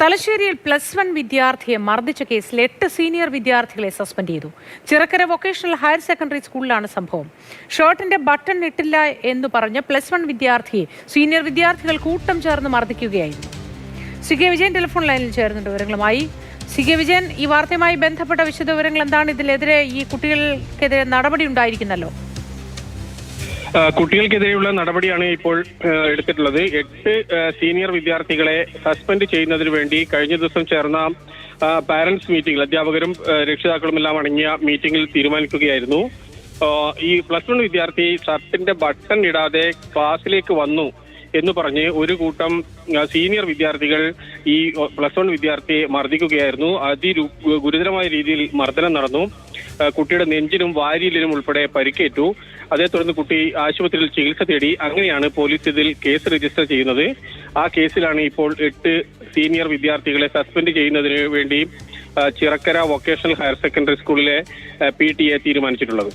തലശ്ശേരിയിൽ +1 വിദ്യാർത്ഥിയെ മർദ്ദിച്ച കേസിൽ 8 സീനിയർ വിദ്യാർത്ഥികളെ സസ്പെൻഡ് ചെയ്തു. ചിറക്കര വൊക്കേഷണൽ ഹയർ സെക്കൻഡറി സ്കൂളിലാണ് സംഭവം. ഷർട്ടിന്റെ ബട്ടൺ ഇട്ടില്ല എന്ന് പറഞ്ഞ് +1 വിദ്യാർത്ഥിയെ സീനിയർ വിദ്യാർത്ഥികൾ കൂട്ടം ചേർന്ന് മർദ്ദിക്കുകയായിരുന്നു. സി.കെ. വിജയൻ ടെലിഫോൺ ലൈനിൽ ചേർന്നുണ്ട് വിവരങ്ങളുമായി. സി.കെ. വിജയൻ, ഈ വാർത്തയുമായി ബന്ധപ്പെട്ട വിശദവിവരങ്ങൾ എന്താണ്? ഇതിനെതിരെ ഈ കുട്ടികൾക്കെതിരെ നടപടി ഉണ്ടായിരിക്കുന്നല്ലോ. കുട്ടികൾക്കെതിരെയുള്ള നടപടിയാണ് ഇപ്പോൾ എടുത്തിട്ടുള്ളത്. 8 സീനിയർ വിദ്യാർത്ഥികളെ സസ്പെൻഡ് ചെയ്യുന്നതിന് വേണ്ടി കഴിഞ്ഞ ദിവസം ചേർന്ന പാരന്റ്സ് മീറ്റിംഗിൽ അധ്യാപകരും രക്ഷിതാക്കളുമെല്ലാം അടങ്ങിയ മീറ്റിംഗിൽ തീരുമാനിക്കുകയായിരുന്നു. ഈ +1 വിദ്യാർത്ഥി ഷർട്ടിന്റെ ബട്ടൺ ഇടാതെ ക്ലാസ്സിലേക്ക് വന്നു എന്ന് പറഞ്ഞ് ഒരു കൂട്ടം സീനിയർ വിദ്യാർത്ഥികൾ ഈ +1 വിദ്യാർത്ഥിയെ മർദ്ദിക്കുകയായിരുന്നു. ഗുരുതരമായ രീതിയിൽ മർദ്ദനം നടന്നു. കുട്ടിയുടെ നെഞ്ചിനും വാരിയിലിനും ഉൾപ്പെടെ പരിക്കേറ്റു. അതേ തുടർന്ന് കുട്ടി ആശുപത്രിയിൽ ചികിത്സ തേടി. അങ്ങനെയാണ് പോലീസ് ഇതിൽ കേസ് രജിസ്റ്റർ ചെയ്യുന്നത്. ആ കേസിലാണ് ഇപ്പോൾ 8 സീനിയർ വിദ്യാർത്ഥികളെ സസ്പെൻഡ് ചെയ്യുന്നതിന് വേണ്ടി ചിറക്കര വൊക്കേഷണൽ ഹയർ സെക്കൻഡറി സ്കൂളിലെ PTA തീരുമാനിച്ചിട്ടുള്ളത്.